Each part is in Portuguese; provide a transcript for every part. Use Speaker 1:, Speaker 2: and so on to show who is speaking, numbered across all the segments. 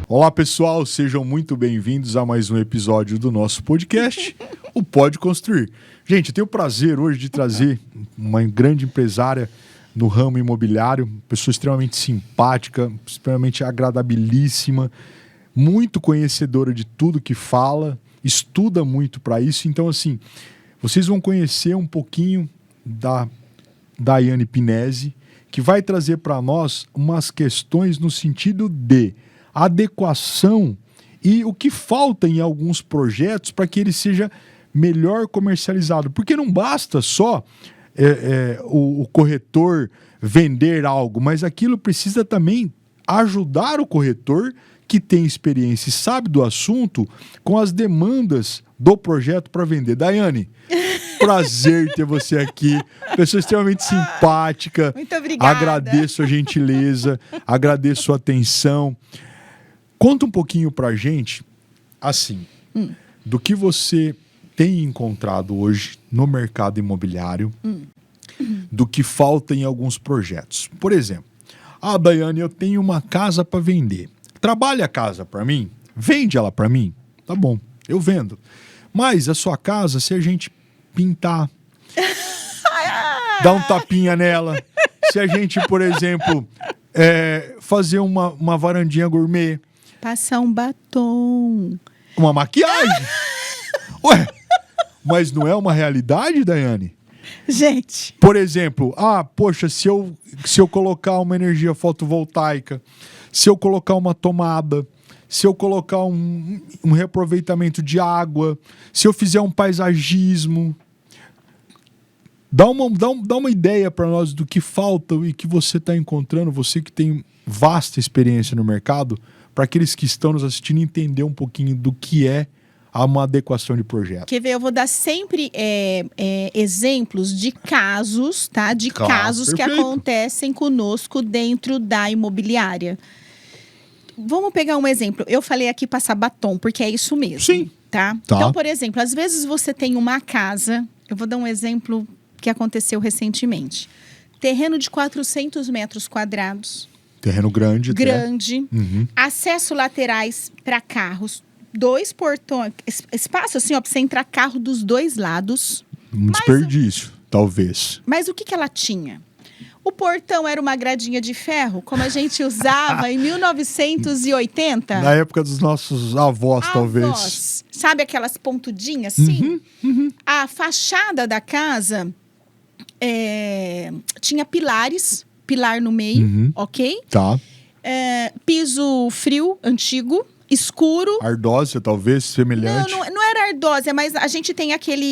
Speaker 1: Olá, pessoal, sejam muito bem-vindos a mais um episódio do nosso podcast, o Pode Construir. Gente, eu tenho o prazer hoje de trazer uma grande empresária no ramo imobiliário, pessoa extremamente simpática, extremamente agradabilíssima, muito conhecedora de tudo que fala, estuda muito para isso. Então, assim, vocês vão conhecer um pouquinho da Daiane Pinesi, que vai trazer para nós umas questões no sentido de adequação e o que falta em alguns projetos para que ele seja melhor comercializado. Porque não basta só o corretor vender algo, mas aquilo precisa também ajudar o corretor que tem experiência e sabe do assunto com as demandas do projeto para vender. Daiane, prazer ter você aqui, pessoa extremamente simpática.
Speaker 2: Muito obrigada.
Speaker 1: Agradeço a gentileza, agradeço a atenção. Conta um pouquinho pra gente, assim, do que você tem encontrado hoje no mercado imobiliário, do que falta em alguns projetos. Por exemplo, Daiane, eu tenho uma casa para vender. Trabalha a casa para mim? Vende ela para mim? Tá bom, eu vendo. Mas a sua casa, se a gente pintar, dar um tapinha nela, se a gente, por exemplo, fazer uma varandinha gourmet,
Speaker 2: passar um batom,
Speaker 1: uma maquiagem. Ué, mas não é uma realidade, Daiane?
Speaker 2: gente.
Speaker 1: Por exemplo, poxa, se eu colocar uma energia fotovoltaica, se eu colocar uma tomada, se eu colocar um reaproveitamento de água, se eu fizer um paisagismo, dá uma ideia para nós do que falta e que você está encontrando, você que tem vasta experiência no mercado, para aqueles que estão nos assistindo entender um pouquinho do que é uma adequação de projeto.
Speaker 2: Quer ver? Eu vou dar sempre exemplos de casos, tá? De casos
Speaker 1: perfeito.
Speaker 2: que acontecem conosco dentro da imobiliária. Vamos pegar um exemplo. Eu falei aqui passar batom, porque é isso mesmo.
Speaker 1: Sim.
Speaker 2: Tá? Então, por exemplo, às vezes você tem uma casa, eu vou dar um exemplo que aconteceu recentemente. Terreno de 400 metros quadrados.
Speaker 1: Terreno grande.
Speaker 2: Acesso laterais para carros, 2 portões, espaço assim, ó, para você entrar carro dos dois lados.
Speaker 1: Um desperdício, talvez.
Speaker 2: Mas o que ela tinha? O portão era uma gradinha de ferro, como a gente usava em 1980.
Speaker 1: Na época dos nossos avós, talvez.
Speaker 2: Sabe aquelas pontudinhas assim? A fachada da casa tinha pilar no meio, ok?
Speaker 1: Tá.
Speaker 2: Piso frio, antigo, escuro.
Speaker 1: Ardósia, talvez, semelhante.
Speaker 2: Não era ardósia, mas a gente tem aquela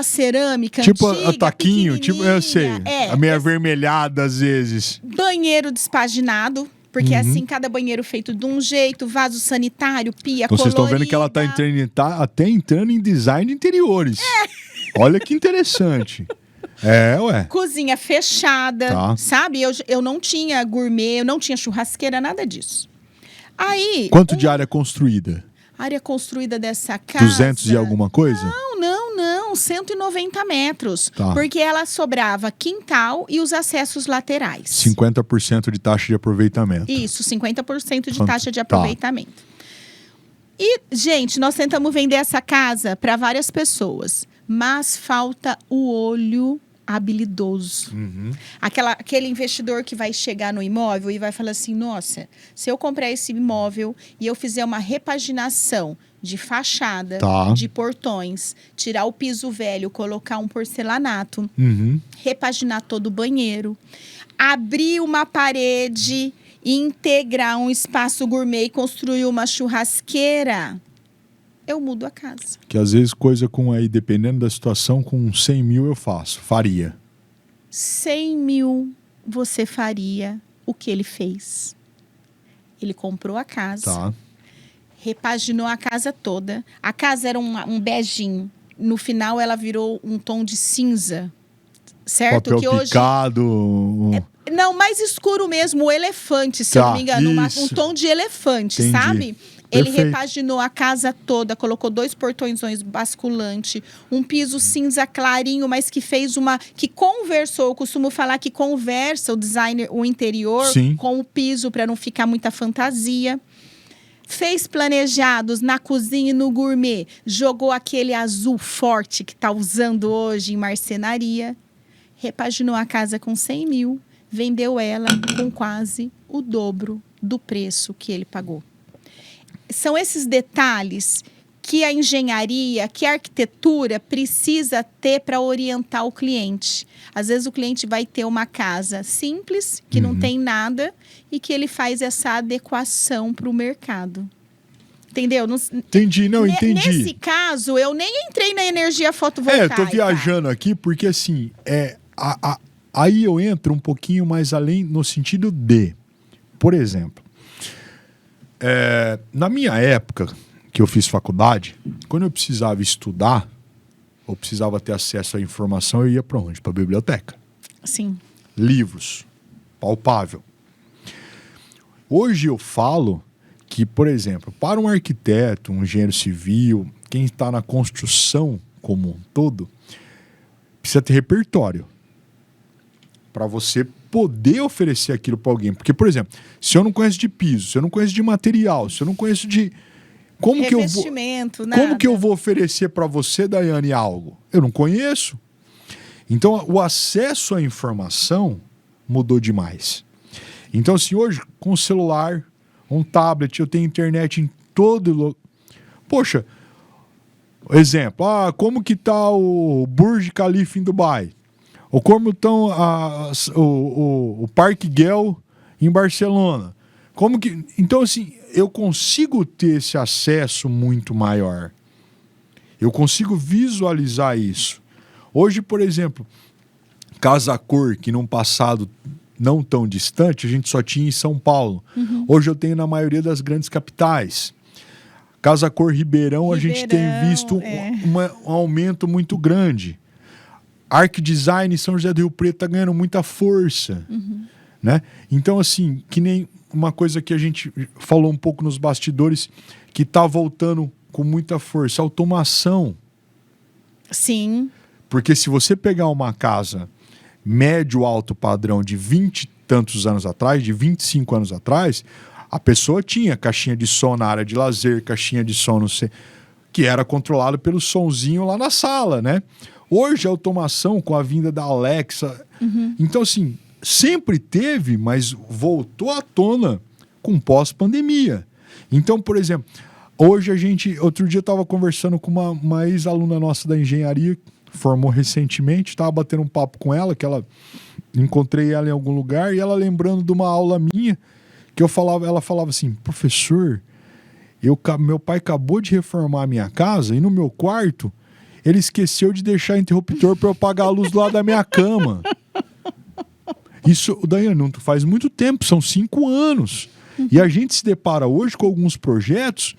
Speaker 2: cerâmica
Speaker 1: tipo
Speaker 2: antiga,
Speaker 1: a taquinho, eu sei. A meio avermelhada às vezes.
Speaker 2: Banheiro despaginado. Porque assim, cada banheiro feito de um jeito, vaso sanitário, pia
Speaker 1: Vocês
Speaker 2: colorida.
Speaker 1: estão vendo que ela tá até entrando em design de interiores. Olha que interessante.
Speaker 2: Cozinha fechada, sabe? Eu não tinha gourmet, eu não tinha churrasqueira, nada disso. Aí...
Speaker 1: Quanto de área construída?
Speaker 2: Área construída dessa casa...
Speaker 1: 200 e alguma coisa?
Speaker 2: Não, 190 metros.
Speaker 1: Tá.
Speaker 2: Porque ela sobrava quintal e os acessos laterais.
Speaker 1: 50% de taxa de aproveitamento.
Speaker 2: Isso, 50% de taxa de aproveitamento. E, gente, nós tentamos vender essa casa para várias pessoas. Mas falta o olho habilidoso. Aquele investidor que vai chegar no imóvel e vai falar assim, nossa, se eu comprar esse imóvel e eu fizer uma repaginação de fachada, de portões, tirar o piso velho, colocar um porcelanato, repaginar todo o banheiro, abrir uma parede, integrar um espaço gourmet e construir uma churrasqueira, eu mudo a casa.
Speaker 1: Que às vezes coisa dependendo da situação, com 100 mil eu faria.
Speaker 2: 100 mil você faria o que ele fez. Ele comprou a casa, repaginou a casa toda. A casa era um beijinho. No final ela virou um tom de cinza, certo?
Speaker 1: Papel
Speaker 2: que hoje
Speaker 1: picado.
Speaker 2: Não, mais escuro mesmo, o elefante, se eu não me engano. Um tom de elefante, sabe? Ele
Speaker 1: Perfeito.
Speaker 2: repaginou a casa toda, colocou 2 portões basculante, um piso cinza clarinho, mas que fez que conversou. Eu costumo falar que conversa o designer, o interior,
Speaker 1: Sim.
Speaker 2: com o piso para não ficar muita fantasia. Fez planejados na cozinha e no gourmet. Jogou aquele azul forte que está usando hoje em marcenaria. Repaginou a casa com 100 mil. Vendeu ela com quase o dobro do preço que ele pagou. São esses detalhes que a engenharia, que a arquitetura precisa ter para orientar o cliente. Às vezes o cliente vai ter uma casa simples, que não tem nada, e que ele faz essa adequação para o mercado. Entendeu?
Speaker 1: Entendi, não, entendi.
Speaker 2: Nesse caso, eu nem entrei na energia fotovoltaica.
Speaker 1: Eu tô viajando aqui porque, assim, aí eu entro um pouquinho mais além no sentido de, por exemplo, na minha época que eu fiz faculdade, quando eu precisava estudar, ou precisava ter acesso à informação, eu ia para onde? Para a biblioteca.
Speaker 2: Sim.
Speaker 1: Livros. Palpável. Hoje eu falo que, por exemplo, para um arquiteto, um engenheiro civil, quem está na construção como um todo, precisa ter repertório para você poder oferecer aquilo para alguém. Porque, por exemplo, se eu não conheço de piso, se eu não conheço de material, se eu não conheço de... Como que eu vou oferecer para você, Daiane, algo? Eu não conheço. Então, o acesso à informação mudou demais. Então, assim, hoje, com o celular, um tablet, eu tenho internet em todo lugar. Poxa, exemplo, como que tá o Burj Khalifa em Dubai? Ou como estão o Parque Güell em Barcelona? Como que... Então, assim, eu consigo ter esse acesso muito maior. Eu consigo visualizar isso. Hoje, por exemplo, Casa Cor, que num passado não tão distante, a gente só tinha em São Paulo. Hoje eu tenho na maioria das grandes capitais. Casa Cor Ribeirão, a gente tem visto um aumento muito grande. Arc Design São José do Rio Preto está ganhando muita força. Né? Então, assim, que nem uma coisa que a gente falou um pouco nos bastidores, que está voltando com muita força, automação.
Speaker 2: Sim.
Speaker 1: Porque se você pegar uma casa médio alto padrão de 20 e tantos anos atrás, de 25 anos atrás, a pessoa tinha caixinha de som na área de lazer, caixinha de som, não sei, que era controlado pelo sonzinho lá na sala, né? Hoje a automação com a vinda da Alexa. Então, assim, sempre teve, mas voltou à tona com pós-pandemia. Então, por exemplo, hoje outro dia eu estava conversando com uma ex-aluna nossa da engenharia, formou recentemente, estava batendo um papo com ela, encontrei ela em algum lugar, e ela lembrando de uma aula minha, que ela falava assim, professor, meu pai acabou de reformar a minha casa, e no meu quarto, ele esqueceu de deixar interruptor para eu apagar a luz lá da minha cama. Isso, Daiane, não faz muito tempo, são 5 anos. E a gente se depara hoje com alguns projetos,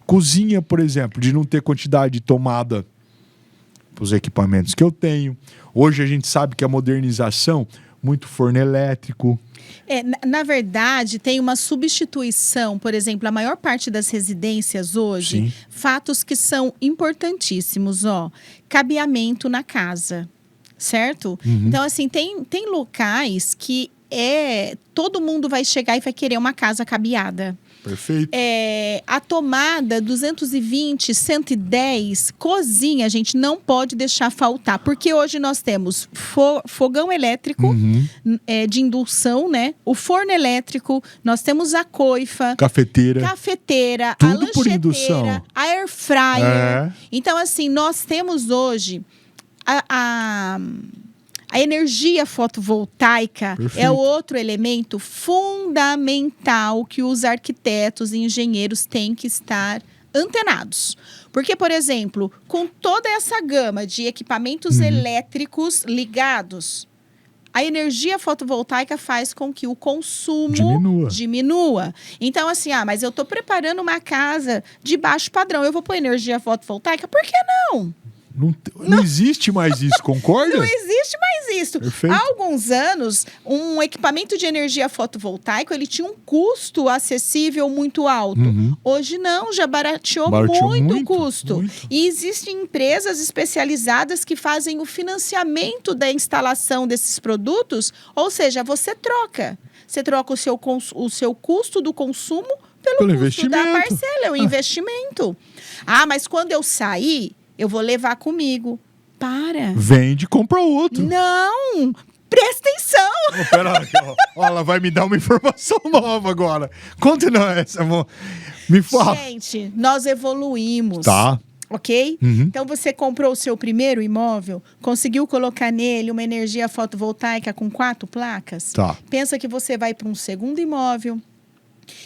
Speaker 1: cozinha, por exemplo, de não ter quantidade de tomada para os equipamentos que eu tenho. Hoje a gente sabe que a modernização, muito forno elétrico.
Speaker 2: Na verdade, tem uma substituição, por exemplo, a maior parte das residências hoje,
Speaker 1: Sim.
Speaker 2: Fatos que são importantíssimos, cabeamento na casa, certo? Então, assim, tem locais que todo mundo vai chegar e vai querer uma casa cabeada.
Speaker 1: Perfeito.
Speaker 2: A tomada 220, 110, cozinha, a gente não pode deixar faltar. Porque hoje nós temos fogão elétrico de indução, né? O forno elétrico, nós temos a coifa. Cafeteira,
Speaker 1: tudo
Speaker 2: a lancheteira,
Speaker 1: por indução.
Speaker 2: A air fryer. Então, assim, nós temos hoje a energia fotovoltaica.
Speaker 1: Perfeito.
Speaker 2: É outro elemento fundamental que os arquitetos e engenheiros têm que estar antenados. Porque, por exemplo, com toda essa gama de equipamentos elétricos ligados, a energia fotovoltaica faz com que o consumo diminua. Então, assim, mas eu estou preparando uma casa de baixo padrão, eu vou pôr energia fotovoltaica? Por que não?
Speaker 1: Não existe mais isso, concorda?
Speaker 2: Não existe mais isso.
Speaker 1: Perfeito.
Speaker 2: Há alguns anos, um equipamento de energia fotovoltaica, ele tinha um custo acessível muito alto. Hoje não, já barateou muito o custo.
Speaker 1: Muito.
Speaker 2: E existem empresas especializadas que fazem o financiamento da instalação desses produtos, ou seja, você troca. Você troca o seu custo do consumo pelo custo da parcela, é um investimento. Ah, mas quando eu sair, eu vou levar comigo. Para.
Speaker 1: Vende e compra outro.
Speaker 2: Não! Presta atenção!
Speaker 1: Oh, pera, ó, ela vai me dar uma informação nova agora. Continua essa, amor. Me fala.
Speaker 2: Gente, nós evoluímos.
Speaker 1: Tá.
Speaker 2: Ok? Então, você comprou o seu primeiro imóvel, conseguiu colocar nele uma energia fotovoltaica com 4 placas?
Speaker 1: Tá.
Speaker 2: Pensa que você vai para um segundo imóvel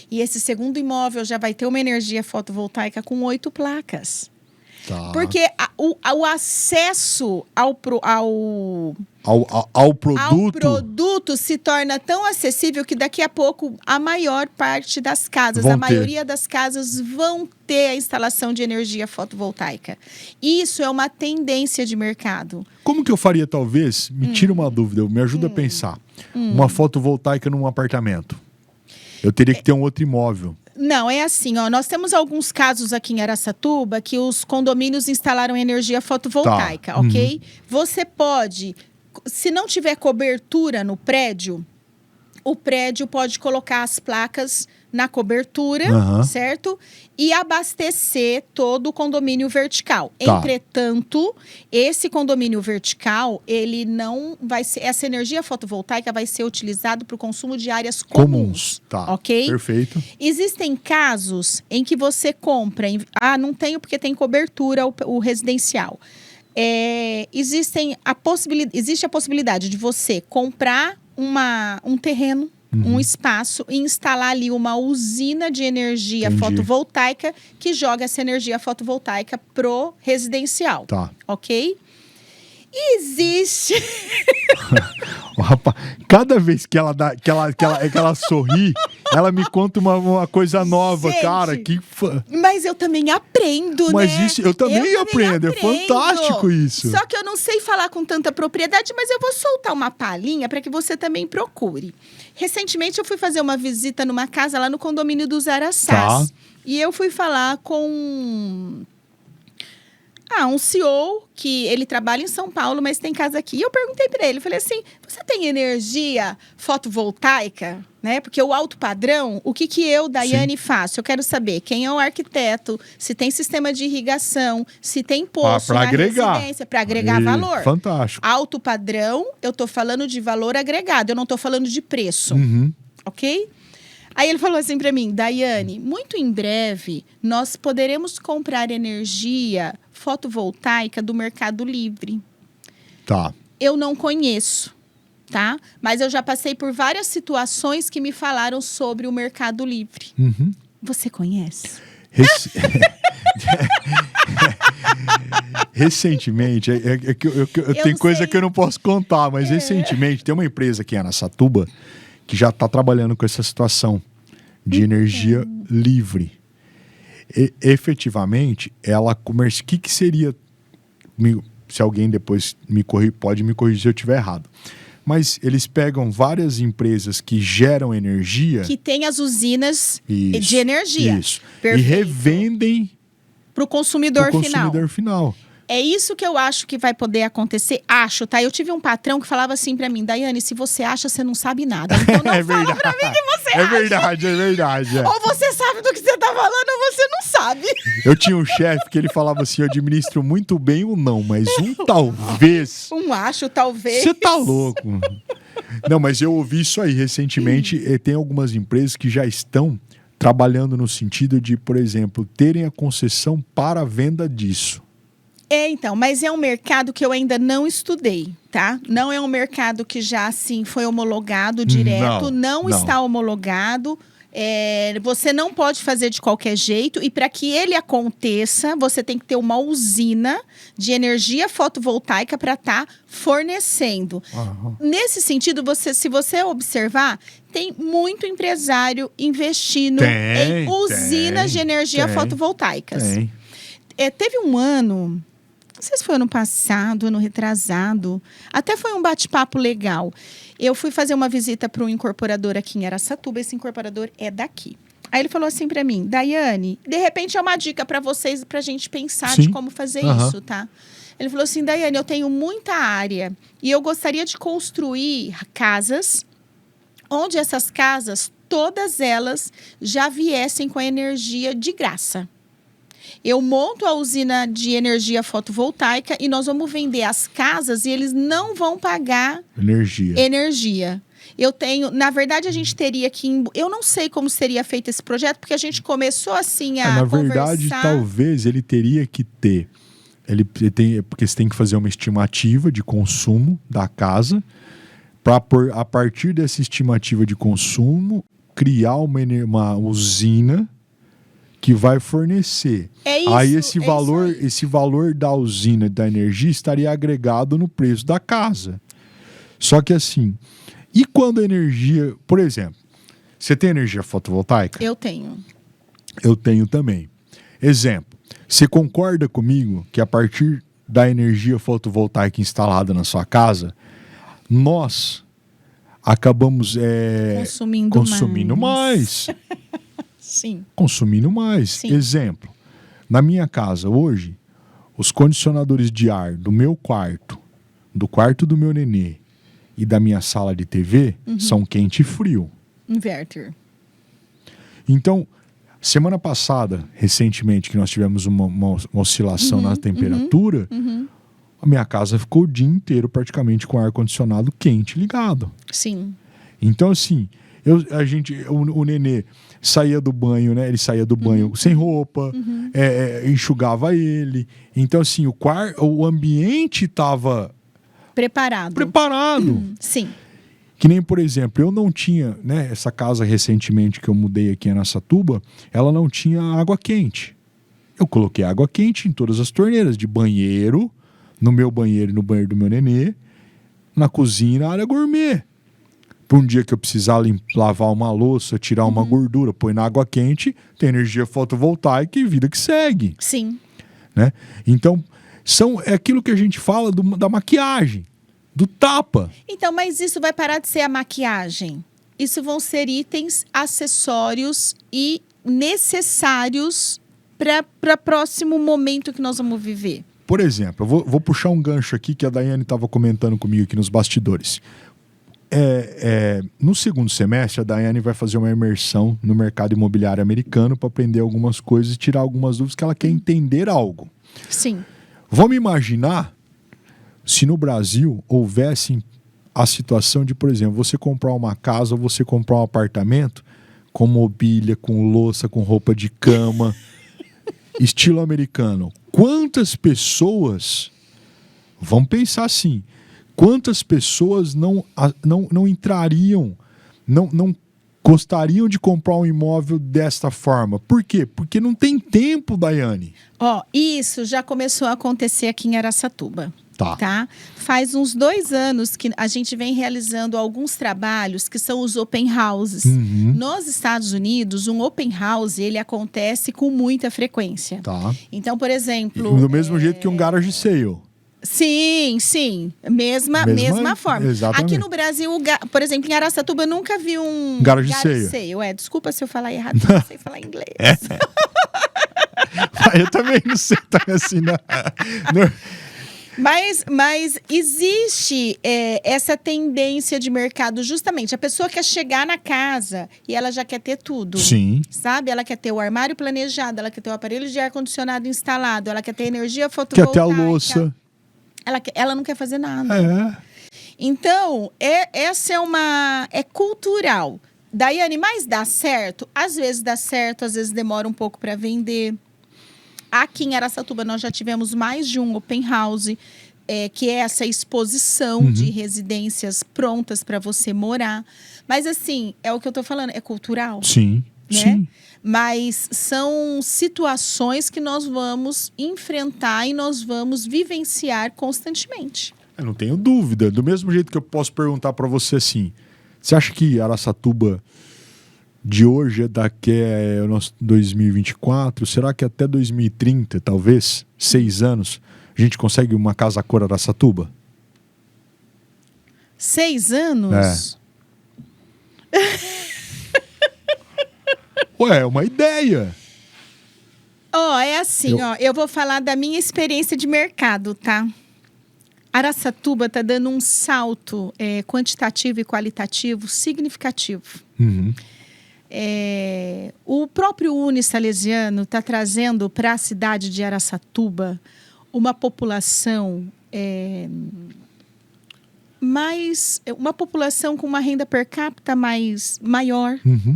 Speaker 2: e esse segundo imóvel já vai ter uma energia fotovoltaica com 8 placas.
Speaker 1: Tá.
Speaker 2: Porque o acesso ao produto se torna tão acessível que daqui a pouco a maior parte das casas, maioria das casas vão ter a instalação de energia fotovoltaica. Isso é uma tendência de mercado.
Speaker 1: Como que eu faria, talvez, me tira uma dúvida, me ajuda a pensar, uma fotovoltaica num apartamento? Eu teria que ter um outro imóvel.
Speaker 2: Não, é assim, ó, nós temos alguns casos aqui em Araçatuba que os condomínios instalaram energia fotovoltaica, ok? Você pode, se não tiver cobertura no prédio, o prédio pode colocar as placas na cobertura, certo? E abastecer todo o condomínio vertical. Entretanto, esse condomínio vertical, ele não vai ser... Essa energia fotovoltaica vai ser utilizada para o consumo de áreas comuns.
Speaker 1: Tá,
Speaker 2: ok?
Speaker 1: Perfeito.
Speaker 2: Existem casos em que você compra... não tenho porque tem cobertura o residencial. Existe a possibilidade de você comprar um terreno, um espaço e instalar ali uma usina de energia fotovoltaica que joga essa energia fotovoltaica pro residencial.
Speaker 1: Tá.
Speaker 2: Ok? Existe...
Speaker 1: Rapaz, cada vez que ela sorri, ela me conta uma coisa nova, gente, cara.
Speaker 2: Mas eu também aprendo,
Speaker 1: mas
Speaker 2: né?
Speaker 1: Isso, eu também aprendo. É fantástico isso.
Speaker 2: Só que eu não sei falar com tanta propriedade, mas eu vou soltar uma palhinha para que você também procure. Recentemente eu fui fazer uma visita numa casa lá no condomínio dos Araçás. E eu fui falar com um CEO que ele trabalha em São Paulo, mas tem casa aqui. E eu perguntei para ele, falei assim, você tem energia fotovoltaica? Né? Porque o alto padrão, o que eu, Daiane, faço? Eu quero saber quem é o arquiteto, se tem sistema de irrigação, se tem poço na residência, para agregar valor.
Speaker 1: Fantástico.
Speaker 2: Alto padrão, eu estou falando de valor agregado, eu não estou falando de preço. Ok? Aí ele falou assim para mim, Daiane, muito em breve nós poderemos comprar energia fotovoltaica do Mercado Livre.
Speaker 1: Tá.
Speaker 2: Eu não conheço, tá? Mas eu já passei por várias situações que me falaram sobre o Mercado Livre. Você conhece?
Speaker 1: Recentemente, tem coisa que eu não posso contar, mas recentemente tem uma empresa aqui em Araçatuba que já está trabalhando com essa situação de energia livre. Efetivamente, ela comercia... O que seria... Se alguém depois pode me corrigir se eu estiver errado. Mas eles pegam várias empresas que geram energia...
Speaker 2: Que tem as usinas de energia.
Speaker 1: Isso. Perfeito. E revendem...
Speaker 2: Para o consumidor
Speaker 1: final.
Speaker 2: É isso que eu acho que vai poder acontecer. Acho, tá? Eu tive um patrão que falava assim pra mim, Daiane, se você acha, você não sabe nada. Então não fala pra mim que você acha.
Speaker 1: É verdade.
Speaker 2: Ou você sabe do que você tá falando, ou você não sabe.
Speaker 1: Eu tinha um chefe que ele falava assim, eu administro muito bem ou não, mas talvez.
Speaker 2: Acho, talvez.
Speaker 1: Você tá louco. Não, mas eu ouvi isso aí recentemente. Tem algumas empresas que já estão trabalhando no sentido de, por exemplo, terem a concessão para a venda disso.
Speaker 2: Então, mas é um mercado que eu ainda não estudei, tá? Não é um mercado que já, assim, foi homologado direto. Não está homologado. Você não pode fazer de qualquer jeito. E para que ele aconteça, você tem que ter uma usina de energia fotovoltaica para estar fornecendo. Nesse sentido, se você observar, tem muito empresário investindo em usinas de energia fotovoltaicas. Teve um ano... não sei se foi ano passado, ano retrasado, até foi um bate-papo legal. Eu fui fazer uma visita para um incorporador aqui em Araçatuba, esse incorporador é daqui. Aí ele falou assim para mim, Daiane, de repente é uma dica para vocês, para a gente pensar
Speaker 1: Sim.
Speaker 2: de como fazer isso, tá? Ele falou assim, Daiane, eu tenho muita área e eu gostaria de construir casas, onde essas casas, todas elas, já viessem com a energia de graça. Eu monto a usina de energia fotovoltaica e nós vamos vender as casas e eles não vão pagar energia. Eu tenho, na verdade, a gente teria que... Eu não sei como seria feito esse projeto, porque a gente começou assim a
Speaker 1: conversar. Na verdade, talvez ele teria que ter... porque você tem que fazer uma estimativa de consumo da casa, para, a partir dessa estimativa de consumo, criar uma usina que vai fornecer. Aí esse valor da usina da energia estaria agregado no preço da casa. Só que assim... E quando a energia... Por exemplo, você tem energia fotovoltaica?
Speaker 2: Eu tenho.
Speaker 1: Eu tenho também. Exemplo, você concorda comigo que a partir da energia fotovoltaica instalada na sua casa, nós acabamos consumindo mais.
Speaker 2: Sim.
Speaker 1: Consumindo mais. Sim. Exemplo, na minha casa hoje, os condicionadores de ar do meu quarto, do quarto do meu nenê, e da minha sala de TV são quente e frio.
Speaker 2: Inverter.
Speaker 1: Então, semana passada, recentemente, que nós tivemos uma oscilação na temperatura, a minha casa ficou o dia inteiro praticamente com o ar-condicionado quente ligado.
Speaker 2: Sim.
Speaker 1: Então, assim, o nenê saía do banho, né? Ele saía do banho sem roupa, enxugava ele. Então, assim, o ambiente estava... Preparado.
Speaker 2: Sim.
Speaker 1: Que nem, por exemplo, eu não tinha, né? Essa casa recentemente que eu mudei aqui em Araçatuba, ela não tinha água quente. Eu coloquei água quente em todas as torneiras, de banheiro, no meu banheiro e no banheiro do meu nenê, na cozinha e na área gourmet. Para um dia que eu precisar lavar uma louça, tirar uma gordura, põe na água quente, tem energia fotovoltaica e vida que segue.
Speaker 2: Sim.
Speaker 1: Né? Então... é aquilo que a gente fala da maquiagem, do tapa.
Speaker 2: Então, mas isso vai parar de ser a maquiagem. Isso vão ser itens, acessórios e necessários para o próximo momento que nós vamos viver.
Speaker 1: Por exemplo, eu vou puxar um gancho aqui que a Daiane estava comentando comigo aqui nos bastidores. No segundo semestre, a Daiane vai fazer uma imersão no mercado imobiliário americano para aprender algumas coisas e tirar algumas dúvidas que ela quer entender algo.
Speaker 2: Sim.
Speaker 1: Vamos imaginar se no Brasil houvesse a situação de, por exemplo, você comprar uma casa ou você comprar um apartamento com mobília, com louça, com roupa de cama, estilo americano. Quantas pessoas, vamos pensar assim, quantas pessoas não entrariam, não gostariam de comprar um imóvel desta forma? Por quê? Porque não tem tempo, Daiane.
Speaker 2: Isso já começou a acontecer aqui em Araçatuba.
Speaker 1: Tá?
Speaker 2: Faz uns 2 anos que a gente vem realizando alguns trabalhos que são os open houses. Nos Estados Unidos, um open house, ele acontece com muita frequência.
Speaker 1: Tá.
Speaker 2: Então, por exemplo...
Speaker 1: Do mesmo jeito que um garage sale.
Speaker 2: Sim. Mesma forma.
Speaker 1: Exatamente.
Speaker 2: Aqui no Brasil, por exemplo, em Araçatuba, eu nunca vi um
Speaker 1: garage sale.
Speaker 2: Desculpa se eu falar errado, não sei falar inglês.
Speaker 1: Eu também não sei, tá assim, não.
Speaker 2: Mas existe essa tendência de mercado, justamente. A pessoa quer chegar na casa e ela já quer ter tudo.
Speaker 1: Sim.
Speaker 2: Sabe? Ela quer ter o armário planejado, ela quer ter o aparelho de ar-condicionado instalado, ela quer ter energia fotovoltaica.
Speaker 1: Quer ter a louça.
Speaker 2: Ela não quer fazer nada. Então, essa é cultural. Daiane, mas dá certo? Às vezes dá certo, às vezes demora um pouco para vender. Aqui em Araçatuba nós já tivemos mais de um open house, que é essa exposição de residências prontas para você morar. Mas assim, é o que eu estou falando, é cultural.
Speaker 1: Sim,
Speaker 2: né?
Speaker 1: sim.
Speaker 2: Mas são situações que nós vamos enfrentar e nós vamos vivenciar constantemente.
Speaker 1: Eu não tenho dúvida. Do mesmo jeito que eu posso perguntar para você assim, você acha que Araçatuba de hoje daqui a nosso 2024, será que até 2030, talvez, 6 anos, a gente consegue uma casa cor Araçatuba?
Speaker 2: 6 anos?
Speaker 1: Ué, é uma ideia.
Speaker 2: É assim, eu vou falar da minha experiência de mercado, tá? Araçatuba está dando um salto quantitativo e qualitativo significativo.
Speaker 1: Uhum.
Speaker 2: O próprio Unisalesiano está trazendo para a cidade de Araçatuba uma população uma população com uma renda per capita maior.
Speaker 1: Uhum.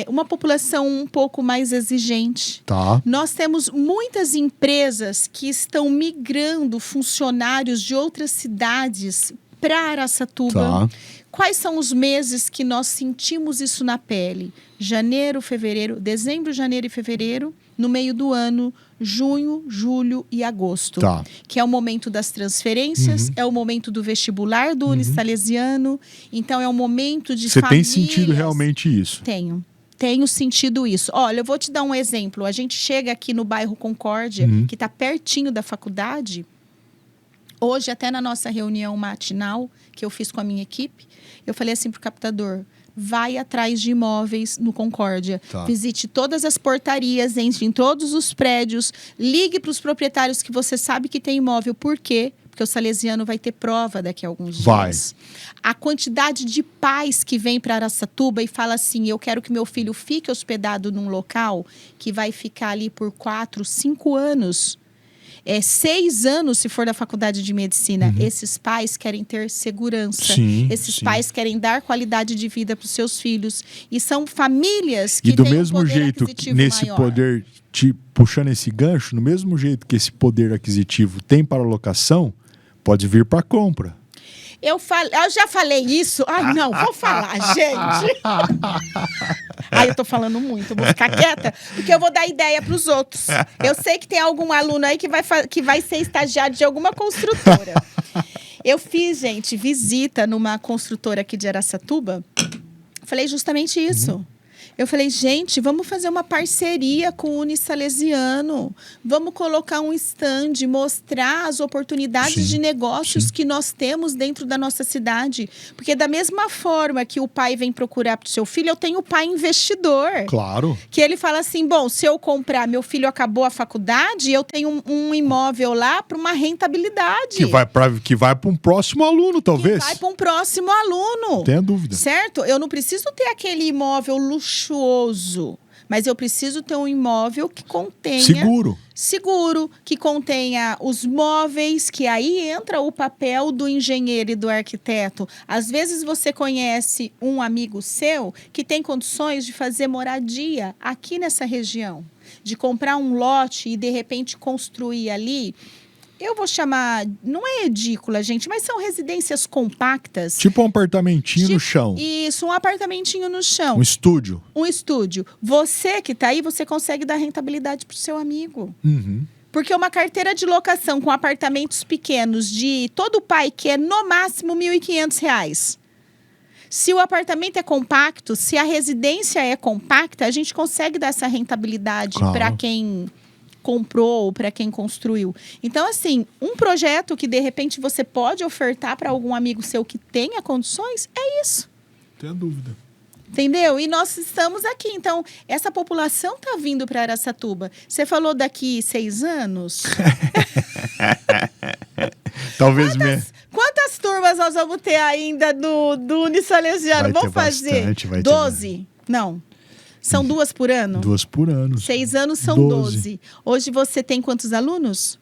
Speaker 2: Uma população um pouco mais exigente.
Speaker 1: Tá.
Speaker 2: Nós temos muitas empresas que estão migrando funcionários de outras cidades para Araçatuba.
Speaker 1: Tá.
Speaker 2: Quais são os meses que nós sentimos isso na pele? Janeiro, fevereiro, dezembro, janeiro e fevereiro. No meio do ano, junho, julho e agosto.
Speaker 1: Tá.
Speaker 2: Que é o momento das transferências, é o momento do vestibular do Unisalesiano. Então, é o momento de
Speaker 1: Você tem
Speaker 2: famílias.
Speaker 1: sentido realmente isso?
Speaker 2: Tenho sentido isso. Olha, eu vou te dar um exemplo. A gente chega aqui no bairro Concórdia, que está pertinho da faculdade. Hoje, até na nossa reunião matinal, que eu fiz com a minha equipe, eu falei assim para o captador: vai atrás de imóveis no Concórdia.
Speaker 1: Tá.
Speaker 2: Visite todas as portarias, entre em todos os prédios, ligue para os proprietários que você sabe que tem imóvel. Por quê? Porque o Salesiano vai ter prova daqui a alguns dias. A quantidade de pais que vem para Araçatuba e fala assim: eu quero que meu filho fique hospedado num local que vai ficar ali por 4, 5 anos. 6 anos, se for da faculdade de medicina. Esses pais querem ter segurança. Esses pais querem dar qualidade de vida para os seus filhos. E são famílias que têm um poder aquisitivo
Speaker 1: nesse
Speaker 2: maior.
Speaker 1: poder, puxando esse gancho, no mesmo jeito que esse poder aquisitivo tem para locação, pode vir para compra.
Speaker 2: Eu já falei isso. Ai, não, vou falar, gente. Ai, eu tô falando muito, vou ficar quieta, porque eu vou dar ideia para os outros. Eu sei que tem algum aluno aí que vai ser estagiário de alguma construtora. Eu fiz, gente, visita numa construtora aqui de Araçatuba. Falei justamente isso. Eu falei, gente, vamos fazer uma parceria com o Unisalesiano. Vamos colocar um stand, mostrar as oportunidades de negócios que nós temos dentro da nossa cidade. Porque da mesma forma que o pai vem procurar para o seu filho, eu tenho o pai investidor.
Speaker 1: Claro.
Speaker 2: Que ele fala assim, bom, se eu comprar, meu filho acabou a faculdade, eu tenho um imóvel lá para uma rentabilidade.
Speaker 1: Que vai para um próximo aluno, talvez.
Speaker 2: Que vai para um próximo aluno.
Speaker 1: Tenha dúvida.
Speaker 2: Certo? Eu não preciso ter aquele imóvel luxuoso, mas eu preciso ter um imóvel que contenha... Seguro, que contenha os móveis, que aí entra o papel do engenheiro e do arquiteto. Às vezes você conhece um amigo seu que tem condições de fazer moradia aqui nessa região, de comprar um lote e de repente construir ali. Eu vou chamar, não é edícula, gente, mas são residências compactas.
Speaker 1: Tipo um apartamentinho no chão.
Speaker 2: Isso, um apartamentinho no chão.
Speaker 1: Um estúdio.
Speaker 2: Um estúdio. Você que está aí, você consegue dar rentabilidade para o seu amigo. Porque uma carteira de locação com apartamentos pequenos de todo pai quer no máximo R$ 1.500. Se o apartamento é compacto, se a residência é compacta, a gente consegue dar essa rentabilidade para quem comprou ou para quem construiu. Então, assim, um projeto que de repente você pode ofertar para algum amigo seu que tenha condições, é isso.
Speaker 1: Tenha dúvida.
Speaker 2: Entendeu? E nós estamos aqui. Então, essa população está vindo para Araçatuba. Você falou daqui 6 anos?
Speaker 1: Talvez
Speaker 2: Quantas turmas nós vamos ter ainda do Unisalesiano? Vamos fazer
Speaker 1: bastante,
Speaker 2: 12? Não. São 2 por ano?
Speaker 1: 2 por ano.
Speaker 2: 6 anos são 12. Hoje você tem quantos alunos?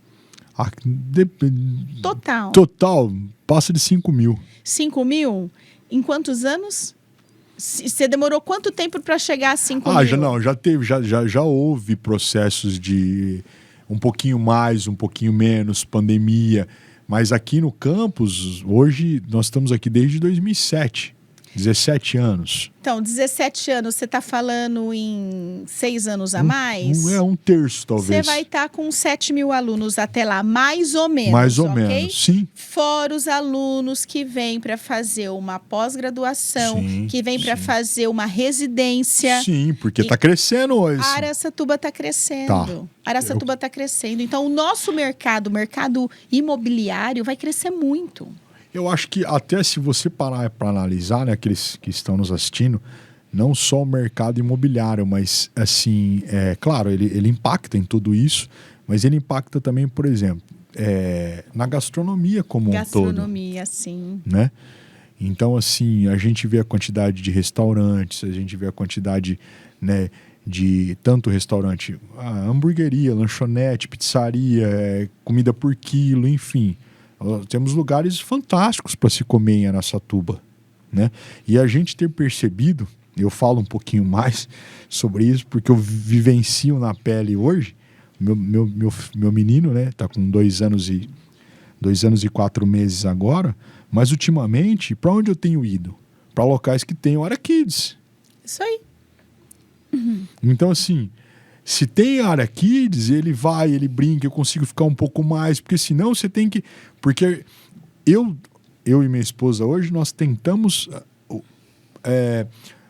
Speaker 2: Total,
Speaker 1: passa de 5 mil.
Speaker 2: 5 mil? Em quantos anos? Você demorou quanto tempo para chegar a 5 mil?
Speaker 1: Já houve processos de um pouquinho mais, um pouquinho menos, pandemia. Mas aqui no campus, hoje, nós estamos aqui desde 2007. 17 anos.
Speaker 2: Então, 17 anos, você está falando em 6 anos a mais?
Speaker 1: Um terço, talvez.
Speaker 2: Você vai estar com 7 mil alunos até lá, mais ou menos.
Speaker 1: Mais ou
Speaker 2: okay?
Speaker 1: menos, sim.
Speaker 2: Fora os alunos que vêm para fazer uma pós-graduação, que vêm para fazer uma residência.
Speaker 1: Sim, porque está crescendo hoje.
Speaker 2: Araçatuba está crescendo. Araçatuba está crescendo. Então, o nosso mercado, o mercado imobiliário, vai crescer muito.
Speaker 1: Eu acho que até se você parar para analisar, né, aqueles que estão nos assistindo, não só o mercado imobiliário, mas assim, claro, ele impacta em tudo isso, mas ele impacta também, por exemplo, na gastronomia como um todo.
Speaker 2: Gastronomia, sim.
Speaker 1: Né? Então, assim, a gente vê a quantidade de restaurantes, a gente vê a quantidade, né, de tanto restaurante, hamburgueria, lanchonete, pizzaria, comida por quilo, enfim. Temos lugares fantásticos para se comer em Araçatuba, né? E a gente ter percebido, eu falo um pouquinho mais sobre isso, porque eu vivencio na pele hoje. Meu menino, né, tá com 2 anos e 4 meses agora, mas ultimamente, para onde eu tenho ido? Para locais que tem Ara Kids.
Speaker 2: Isso aí.
Speaker 1: Então, assim, se tem área kids, ele vai, ele brinca, eu consigo ficar um pouco mais, porque senão você tem que... Porque eu e minha esposa hoje, nós tentamos...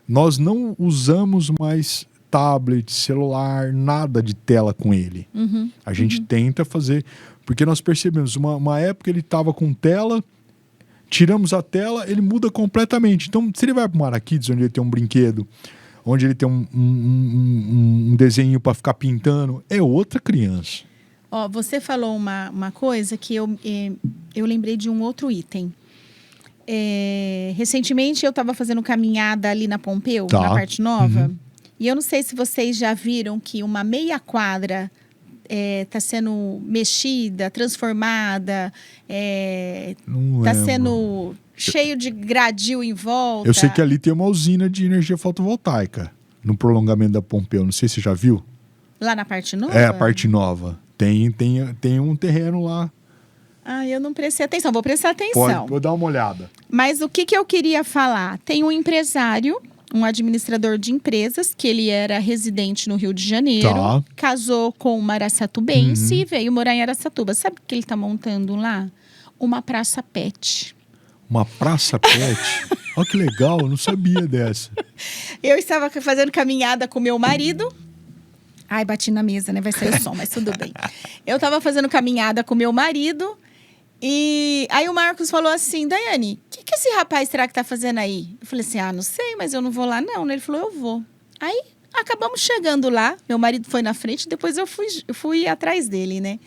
Speaker 1: nós não usamos mais tablet, celular, nada de tela com ele. A gente tenta fazer... Porque nós percebemos, uma época ele estava com tela, tiramos a tela, ele muda completamente. Então, se ele vai para uma área kids, onde ele tem um brinquedo, onde ele tem um desenho para ficar pintando, é outra criança.
Speaker 2: Ó, você falou uma coisa que eu lembrei de um outro item. Recentemente eu estava fazendo caminhada ali na Pompeu, na parte nova, e eu não sei se vocês já viram que uma meia quadra está sendo mexida, transformada, está sendo... cheio de gradil em volta.
Speaker 1: Eu sei que ali tem uma usina de energia fotovoltaica no prolongamento da Pompeu. Não sei se você já viu.
Speaker 2: Lá na parte nova?
Speaker 1: A parte nova. Tem um terreno lá.
Speaker 2: Eu não prestei atenção. Vou prestar atenção.
Speaker 1: Vou dar uma olhada.
Speaker 2: Mas o que eu queria falar? Tem um empresário, um administrador de empresas, que ele era residente no Rio de Janeiro. Casou com uma araçatubense e veio morar em Araçatuba. Sabe o que ele está montando lá? Uma praça pet.
Speaker 1: Uma praça pet? Olha que legal, eu não sabia dessa.
Speaker 2: Eu estava fazendo caminhada com meu marido. Ai, bati na mesa, né? Vai sair o som, mas tudo bem. Eu estava fazendo caminhada com meu marido. E aí o Marcos falou assim, Daiane, o que esse rapaz será que tá fazendo aí? Eu falei assim, não sei, mas eu não vou lá não. Ele falou, eu vou. Aí acabamos chegando lá. Meu marido foi na frente, depois eu fui atrás dele, né?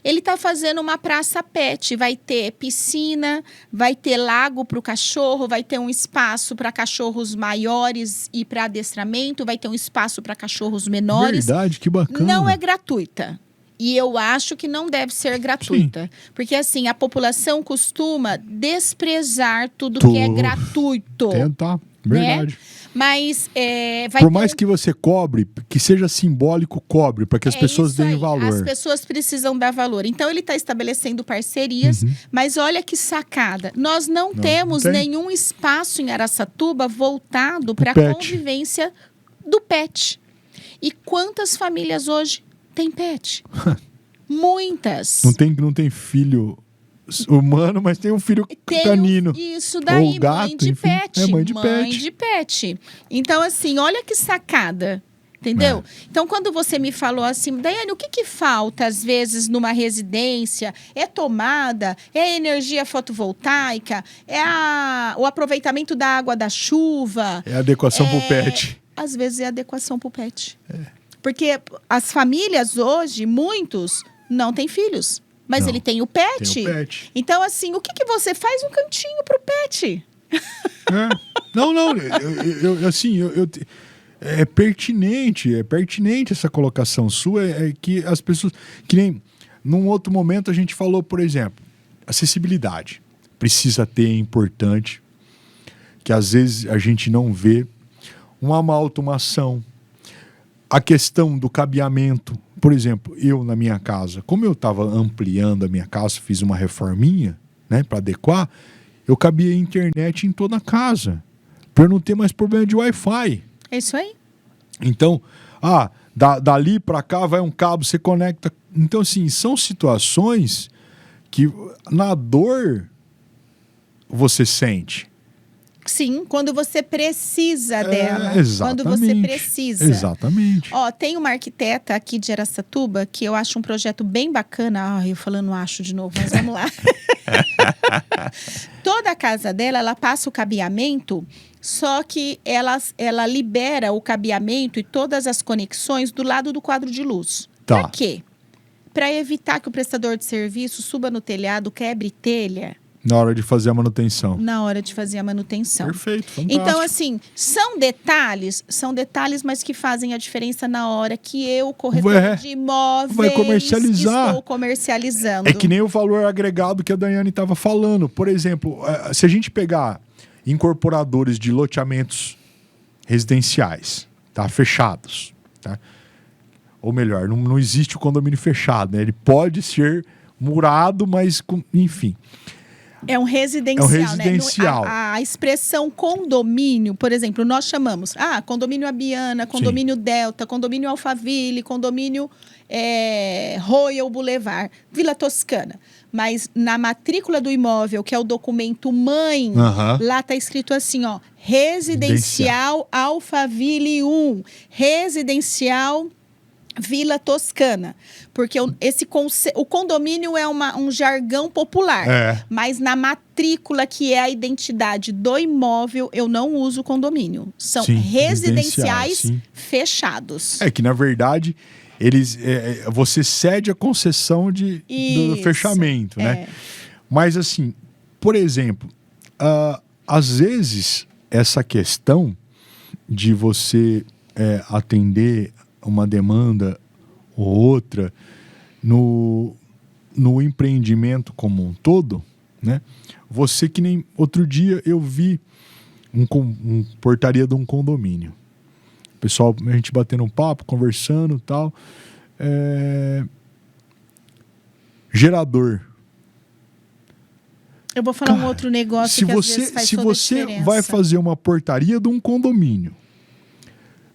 Speaker 2: Ele está fazendo uma praça pet, vai ter piscina, vai ter lago para o cachorro, vai ter um espaço para cachorros maiores e para adestramento, vai ter um espaço para cachorros menores.
Speaker 1: Verdade, que bacana.
Speaker 2: Não é gratuita. E eu acho que não deve ser gratuita. Sim. Porque, assim, a população costuma desprezar tudo que é gratuito.
Speaker 1: Tentar, verdade.
Speaker 2: Né? Mas vai
Speaker 1: por mais que você cobre, que seja simbólico, cobre, para que as pessoas deem valor.
Speaker 2: As pessoas precisam dar valor. Então, ele está estabelecendo parcerias, mas olha que sacada. Nós não temos nenhum espaço em Araçatuba voltado para a convivência do pet. E quantas famílias hoje têm pet? Muitas.
Speaker 1: Não tem filho humano, mas tem um filho canino.
Speaker 2: Isso daí,
Speaker 1: ou gato,
Speaker 2: mãe de
Speaker 1: enfim,
Speaker 2: pet.
Speaker 1: Mãe
Speaker 2: de pet. Então, assim, olha que sacada. Entendeu? Então, quando você me falou assim, Daiane, o que falta, às vezes, numa residência? É tomada? É energia fotovoltaica? É o aproveitamento da água da chuva?
Speaker 1: É adequação pro pet.
Speaker 2: Às vezes é adequação pro pet. Porque as famílias hoje, muitos, não têm filhos. Mas ele tem o pet.
Speaker 1: Tem o pet.
Speaker 2: Então, assim, o que você faz? Um cantinho pro pet.
Speaker 1: Não. É pertinente essa colocação sua. É que as pessoas... Que nem num outro momento a gente falou, por exemplo, acessibilidade. Precisa ter, é importante. Que às vezes a gente não vê. Uma má automação. A questão do cabeamento. Por exemplo, eu na minha casa, como eu estava ampliando a minha casa, fiz uma reforminha, né, para adequar, eu cabia internet em toda a casa. Para eu não ter mais problema de Wi-Fi.
Speaker 2: É isso aí.
Speaker 1: Então, dali para cá vai um cabo, você conecta. Então, assim, são situações que na dor você sente.
Speaker 2: Sim, quando você precisa dela.
Speaker 1: Exatamente.
Speaker 2: Quando você precisa.
Speaker 1: Exatamente.
Speaker 2: Ó, tem uma arquiteta aqui de Araçatuba que eu acho um projeto bem bacana. Eu falando acho de novo, mas vamos lá. Toda a casa dela, ela passa o cabeamento, só que ela libera o cabeamento e todas as conexões do lado do quadro de luz.
Speaker 1: Tá.
Speaker 2: Pra quê? Para evitar que o prestador de serviço suba no telhado, quebre telha.
Speaker 1: Na hora de fazer a manutenção.
Speaker 2: Na hora de fazer a manutenção.
Speaker 1: Perfeito, fantástico.
Speaker 2: Então, assim, são detalhes, mas que fazem a diferença na hora que eu, corretor de imóveis,
Speaker 1: vai comercializar.
Speaker 2: Estou comercializando.
Speaker 1: É que nem o valor agregado que a Daiane estava falando. Por exemplo, se a gente pegar incorporadores de loteamentos residenciais, tá? Fechados, tá? Ou melhor, não existe o condomínio fechado, né? Ele pode ser murado, mas enfim.
Speaker 2: É um residencial,
Speaker 1: residencial.
Speaker 2: Né? A expressão condomínio, por exemplo, nós chamamos condomínio Abiana, condomínio Sim. Delta, condomínio Alphaville, condomínio Royal Boulevard, Vila Toscana. Mas na matrícula do imóvel, que é o documento mãe, lá está escrito assim, ó, residencial Alphaville 1, residencial Vila Toscana, porque o condomínio é um jargão popular, mas na matrícula, que é a identidade do imóvel, eu não uso condomínio. São residenciais fechados.
Speaker 1: É que, na verdade, você cede a concessão do fechamento, né? Mas, assim, por exemplo, às vezes, essa questão de você atender uma demanda ou outra no empreendimento como um todo, né? Você, que nem outro dia eu vi um portaria de um condomínio. O pessoal, a gente batendo um papo, conversando e tal. Gerador.
Speaker 2: Eu vou falar um outro negócio que às vezes faz toda a diferença. Se você
Speaker 1: vai fazer uma portaria de um condomínio,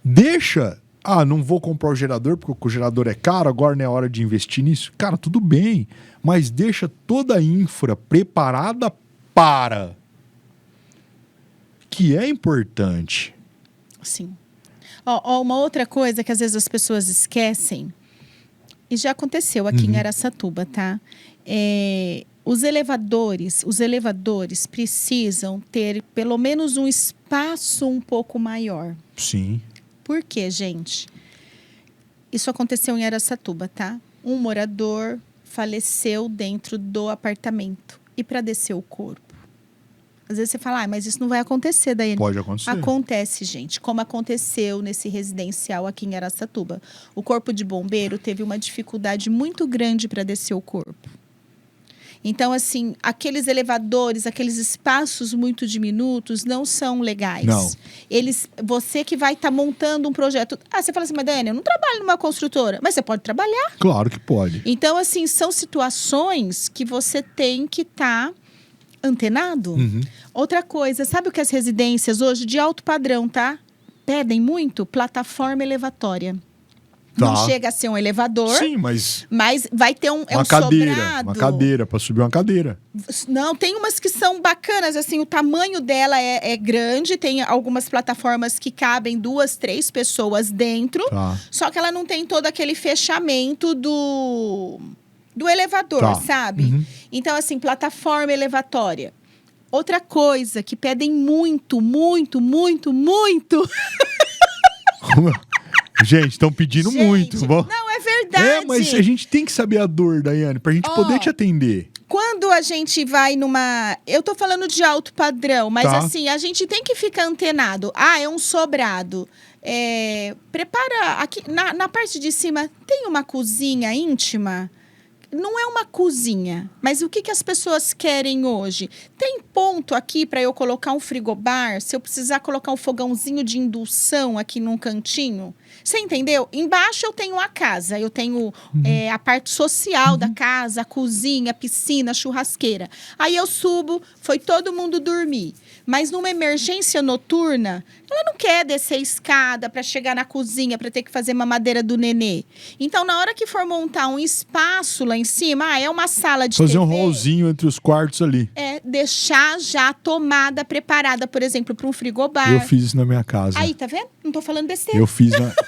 Speaker 1: deixa... não vou comprar o gerador porque o gerador é caro, agora não é hora de investir nisso. Cara, tudo bem, mas deixa toda a infra preparada para... que é importante.
Speaker 2: Sim. Uma outra coisa que às vezes as pessoas esquecem, e já aconteceu aqui em Araçatuba, tá? Os elevadores precisam ter pelo menos um espaço um pouco maior.
Speaker 1: Sim.
Speaker 2: Por quê, gente? Isso aconteceu em Araçatuba, tá? Um morador faleceu dentro do apartamento. E para descer o corpo? Às vezes você fala, mas isso não vai acontecer, Daiane.
Speaker 1: Pode acontecer.
Speaker 2: Acontece, gente. Como aconteceu nesse residencial aqui em Araçatuba. O corpo de bombeiro teve uma dificuldade muito grande para descer o corpo. Então, assim, aqueles elevadores, aqueles espaços muito diminutos não são legais.
Speaker 1: Não.
Speaker 2: Você que vai estar montando um projeto... você fala assim, mas Daiane, eu não trabalho numa construtora. Mas você pode trabalhar.
Speaker 1: Claro que pode.
Speaker 2: Então, assim, são situações que você tem que estar antenado. Outra coisa, sabe o que as residências hoje, de alto padrão, tá? Pedem muito? Plataforma elevatória. Tá. Não chega a ser um elevador.
Speaker 1: Sim, mas
Speaker 2: vai ter um
Speaker 1: cadeira,
Speaker 2: sobrado.
Speaker 1: Uma cadeira, para subir uma cadeira.
Speaker 2: Não, tem umas que são bacanas, assim, o tamanho dela é grande. Tem algumas plataformas que cabem 2, 3 pessoas dentro.
Speaker 1: Tá.
Speaker 2: Só que ela não tem todo aquele fechamento do elevador, sabe? Então, assim, plataforma elevatória. Outra coisa que pedem muito, muito, muito, muito...
Speaker 1: Gente, estão pedindo muito.
Speaker 2: Não, é verdade.
Speaker 1: Mas a gente tem que saber a dor, Daiane, pra gente poder te atender.
Speaker 2: Quando a gente vai numa... Eu tô falando de alto padrão, mas assim, a gente tem que ficar antenado. É um sobrado. Prepara... Aqui, na parte de cima, tem uma cozinha íntima? não é uma cozinha, mas o que as pessoas querem hoje? Tem ponto aqui para eu colocar um frigobar, se eu precisar colocar um fogãozinho de indução aqui num cantinho? Você entendeu? Embaixo eu tenho a casa, eu tenho a parte social da casa, a cozinha, a piscina, a churrasqueira. Aí eu subo, foi todo mundo dormir. Mas numa emergência noturna, ela não quer descer a escada para chegar na cozinha, para ter que fazer mamadeira do nenê. Então, na hora que for montar um espaço lá em cima, é uma sala de
Speaker 1: fazer
Speaker 2: TV.
Speaker 1: Um hallzinho entre os quartos ali.
Speaker 2: Deixar já a tomada preparada, por exemplo, para um frigobar.
Speaker 1: Eu fiz isso na minha casa.
Speaker 2: Aí, tá vendo? Não tô falando besteira.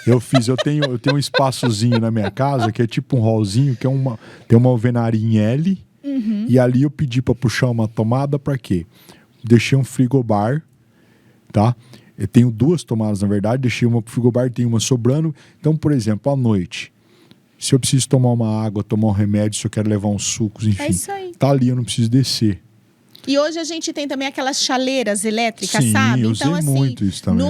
Speaker 1: Eu tenho um espaçozinho na minha casa, que é tipo um hallzinho, que tem uma alvenaria em L. E ali eu pedi para puxar uma tomada para quê? Deixei um frigobar, tá? Eu tenho 2 tomadas, na verdade. Deixei uma pro frigobar, tem uma sobrando. Então, por exemplo, à noite, se eu preciso tomar uma água, tomar um remédio, se eu quero levar uns sucos, enfim.
Speaker 2: É isso aí.
Speaker 1: Tá ali, eu não preciso descer.
Speaker 2: E hoje a gente tem também aquelas chaleiras elétricas,
Speaker 1: Sim,
Speaker 2: sabe?
Speaker 1: eu
Speaker 2: Então,
Speaker 1: usei muito isso também.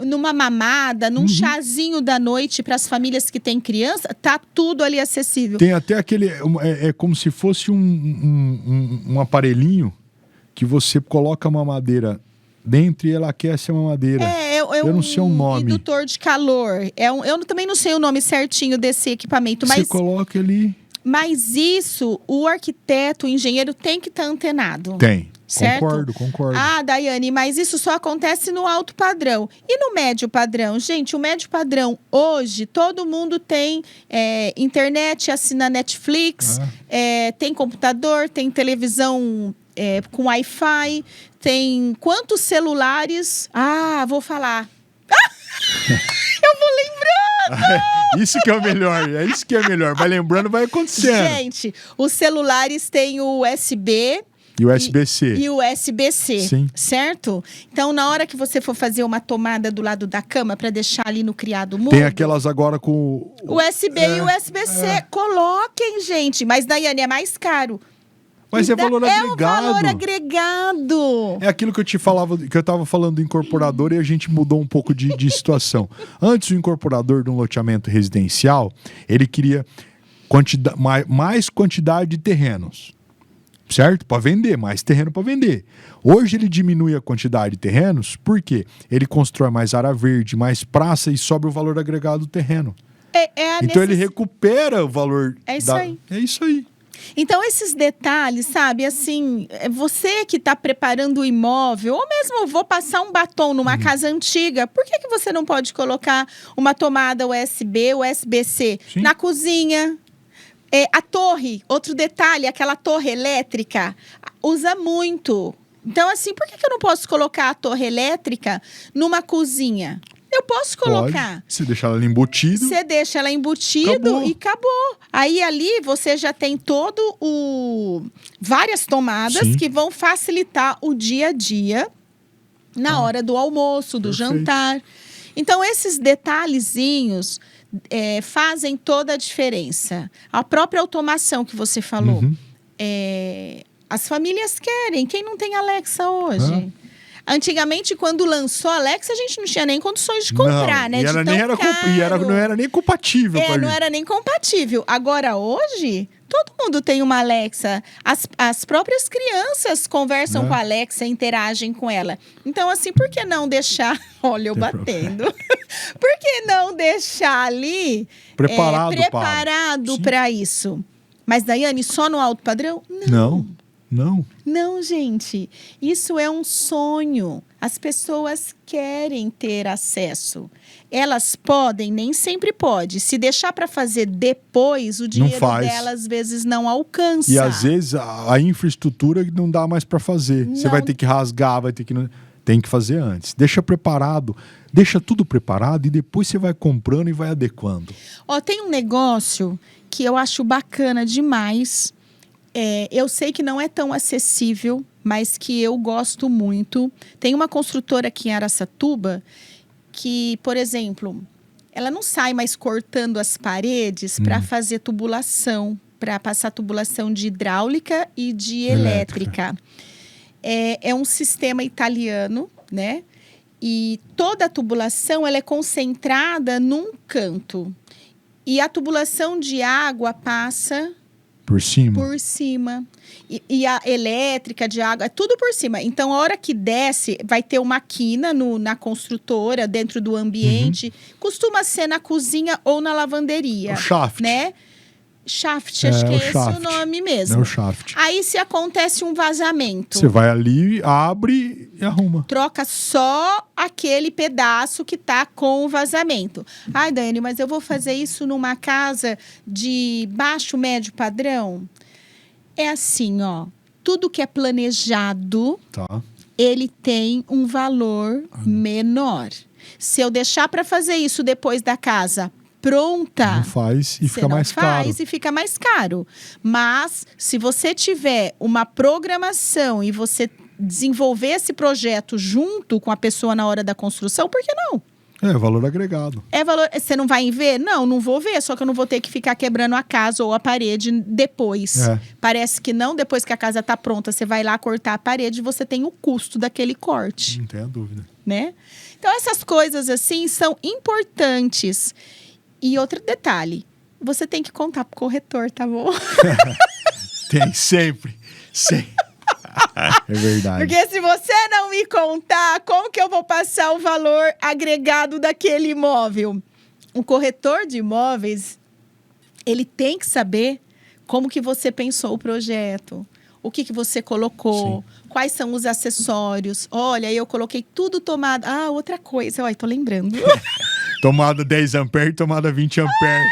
Speaker 2: Numa mamada, num chazinho da noite para as famílias que têm criança, tá tudo ali acessível.
Speaker 1: Tem até aquele... É como se fosse um aparelhinho que você coloca a mamadeira dentro e ela aquece a mamadeira. Eu não sei o nome.
Speaker 2: Indutor de calor. Eu também não sei o nome certinho desse equipamento.
Speaker 1: Você coloca ali...
Speaker 2: Mas isso, o arquiteto, o engenheiro tem que estar antenado.
Speaker 1: Tem.
Speaker 2: Certo?
Speaker 1: Concordo.
Speaker 2: Ah, Daiane, mas isso só acontece no alto padrão. E no médio padrão? Gente, o médio padrão, hoje, todo mundo tem internet, assina Netflix, tem computador, tem televisão com Wi-Fi, tem quantos celulares? Ah, vou falar. Eu vou lembrando!
Speaker 1: Isso que é o melhor, é isso que é melhor. Vai lembrando, vai acontecendo.
Speaker 2: Gente, os celulares têm o USB...
Speaker 1: E o USB-C.
Speaker 2: E o USB-C,
Speaker 1: sim,
Speaker 2: certo? Então, na hora que você for fazer uma tomada do lado da cama para deixar ali no criado mudo...
Speaker 1: Tem aquelas agora com...
Speaker 2: USB e USB-C. Coloquem, gente. Mas, Daiane, é mais caro.
Speaker 1: Mas é valor agregado.
Speaker 2: É o valor agregado.
Speaker 1: É aquilo que eu te falava, que eu estava falando do incorporador e a gente mudou um pouco de situação. Antes, o incorporador de um loteamento residencial, ele queria mais quantidade de terrenos. Certo? Para vender, mais terreno para vender. Hoje ele diminui a quantidade de terrenos, porque ele constrói mais área verde, mais praça e sobe o valor agregado do terreno. Então ele recupera o valor.
Speaker 2: É isso aí.
Speaker 1: É isso aí.
Speaker 2: Então, esses detalhes, sabe, assim, você que está preparando o imóvel, ou mesmo vou passar um batom numa casa antiga, por que você não pode colocar uma tomada USB, USB-C na cozinha? A torre, outro detalhe, aquela torre elétrica, usa muito. Então, assim, por que eu não posso colocar a torre elétrica numa cozinha? Eu posso colocar.
Speaker 1: Pode. Você deixa ela embutida.
Speaker 2: Você deixa ela embutido e acabou. Aí ali você já tem várias tomadas que vão facilitar o dia a dia na hora do almoço, do jantar. Então, esses detalhezinhos fazem toda a diferença. A própria automação que você falou. As famílias querem. Quem não tem Alexa hoje? Antigamente, quando lançou a Alexa, a gente não tinha nem condições de comprar, né?
Speaker 1: Não era nem compatível.
Speaker 2: Não era nem compatível. Agora, hoje, todo mundo tem uma Alexa. As próprias crianças conversam com a Alexa, interagem com ela. Então, assim, por que não deixar... Olha, eu batendo. Por que não deixar ali preparado para isso? Mas, Daiane, só no alto padrão? Não, gente. Isso é um sonho. As pessoas querem ter acesso. Elas podem, nem sempre pode. Se deixar para fazer depois, o dinheiro dela às vezes não alcança.
Speaker 1: E às vezes a infraestrutura não dá mais para fazer. Você vai ter que rasgar, tem que fazer antes. Deixa preparado. Deixa tudo preparado e depois você vai comprando e vai adequando.
Speaker 2: Tem um negócio que eu acho bacana demais. Eu sei que não é tão acessível, mas que eu gosto muito. Tem uma construtora aqui em Araçatuba que, por exemplo, ela não sai mais cortando as paredes para fazer tubulação, para passar tubulação de hidráulica e de elétrica. É um sistema italiano, né? E toda a tubulação ela é concentrada num canto. E a tubulação de água passa
Speaker 1: Por cima?
Speaker 2: por cima. E a elétrica de água, é tudo por cima. Então, a hora que desce, vai ter uma quina na construtora, dentro do ambiente. Costuma ser na cozinha ou na lavanderia.
Speaker 1: O shaft.
Speaker 2: Né? Shaft, acho que é esse o nome mesmo.
Speaker 1: É o shaft.
Speaker 2: Aí, se acontece um vazamento...
Speaker 1: Você vai ali, abre e arruma.
Speaker 2: Troca só aquele pedaço que tá com o vazamento. Ai, Dani, mas eu vou fazer isso numa casa de baixo, médio padrão? É assim, ó. Tudo que é planejado,
Speaker 1: Tá.
Speaker 2: ele tem um valor menor. Se eu deixar para fazer isso depois da casa pronta...
Speaker 1: Não faz e
Speaker 2: Você
Speaker 1: fica
Speaker 2: não
Speaker 1: mais caro.
Speaker 2: faz e fica mais caro. Mas, se você tiver uma programação e você desenvolver esse projeto junto com a pessoa na hora da construção, por que não?
Speaker 1: É, valor agregado.
Speaker 2: É valor. Você não vai ver? Não, não vou ver, só que eu não vou ter que ficar quebrando a casa ou a parede depois.
Speaker 1: É.
Speaker 2: Parece que não, depois que a casa está pronta, você vai lá cortar a parede e você tem o custo daquele corte,
Speaker 1: Não tenha dúvida.
Speaker 2: né? Então, essas coisas assim são importantes. E outro detalhe, você tem que contar pro corretor, tá bom?
Speaker 1: Tem sempre. Sempre. É verdade.
Speaker 2: Porque se você não me contar, como que eu vou passar o valor agregado daquele imóvel? Um corretor de imóveis, ele tem que saber como que você pensou o projeto, o que que você colocou, quais são os acessórios. Olha, eu coloquei tudo tomado. Ah, outra coisa. Olha, tô lembrando.
Speaker 1: Tomada 10 amperes, tomada 20 amperes.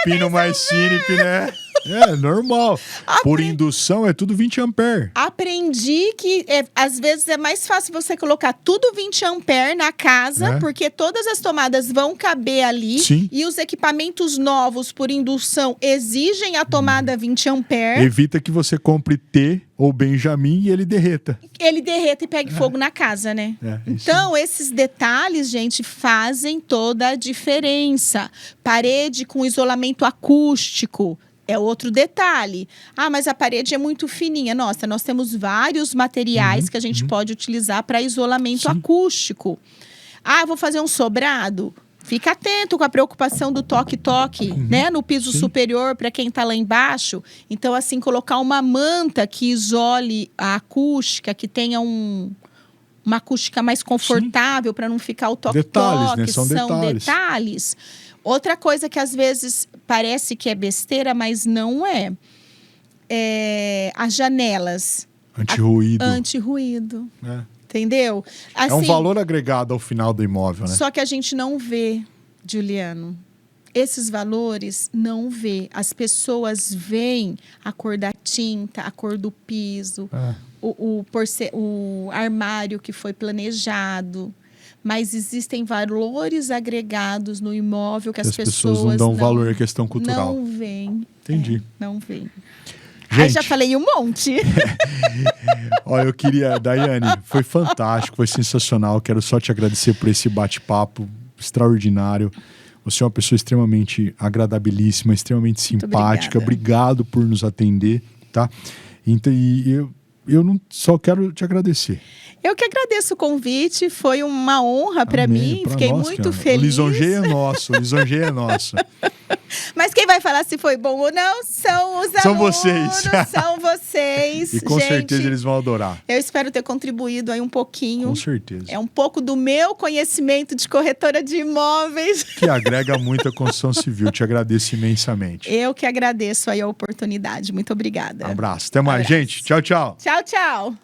Speaker 1: Pino mais fino, piné. É, normal. Por indução é tudo 20 amperes.
Speaker 2: Aprendi que às vezes é mais fácil você colocar tudo 20 amperes na casa, porque todas as tomadas vão caber ali.
Speaker 1: Sim.
Speaker 2: E os equipamentos novos por indução exigem a tomada 20 amperes.
Speaker 1: Evita que você compre T ou Benjamin e ele derreta.
Speaker 2: Ele derreta e pegue fogo na casa, né? Então, esses detalhes, gente, fazem toda a diferença. Parede com isolamento acústico. É outro detalhe. Ah, mas a parede é muito fininha. Nossa, nós temos vários materiais que a gente pode utilizar para isolamento acústico. Ah, eu vou fazer um sobrado. Fica atento com a preocupação do toque-toque, né? No piso superior, para quem está lá embaixo. Então, assim, colocar uma manta que isole a acústica, que tenha uma acústica mais confortável para não ficar o toque-toque.
Speaker 1: Detalhes, né? São
Speaker 2: detalhes. Outra coisa que às vezes parece que é besteira, mas não é. As janelas.
Speaker 1: Anti-ruído.
Speaker 2: Anti-ruído. Entendeu? Assim,
Speaker 1: é um valor agregado ao final do imóvel, né?
Speaker 2: Só que a gente não vê, Juliano. Esses valores não vê. As pessoas veem a cor da tinta, a cor do piso, o armário que foi planejado. Mas existem valores agregados no imóvel que as pessoas
Speaker 1: não dão valor à questão cultural.
Speaker 2: Não veem.
Speaker 1: Entendi.
Speaker 2: Não veem.
Speaker 1: Gente,
Speaker 2: aí já falei um monte.
Speaker 1: Olha, eu queria... Daiane, foi fantástico, foi sensacional. Quero só te agradecer por esse bate-papo extraordinário. Você é uma pessoa extremamente agradabilíssima, extremamente simpática. Obrigado por nos atender, tá? Então, eu não só quero te agradecer.
Speaker 2: Eu que agradeço o convite, foi uma honra para mim, fiquei muito feliz.
Speaker 1: O lisonjeio é nosso.
Speaker 2: Mas quem vai falar se foi bom ou não são os
Speaker 1: são
Speaker 2: alunos,
Speaker 1: vocês.
Speaker 2: São vocês.
Speaker 1: E com certeza eles vão adorar.
Speaker 2: Eu espero ter contribuído aí um pouquinho.
Speaker 1: Com certeza.
Speaker 2: É um pouco do meu conhecimento de corretora de imóveis.
Speaker 1: Que agrega muito à construção civil. Te agradeço imensamente.
Speaker 2: Eu que agradeço aí a oportunidade. Muito obrigada.
Speaker 1: Abraço. Até mais, gente. Tchau, tchau.
Speaker 2: Tchau, tchau.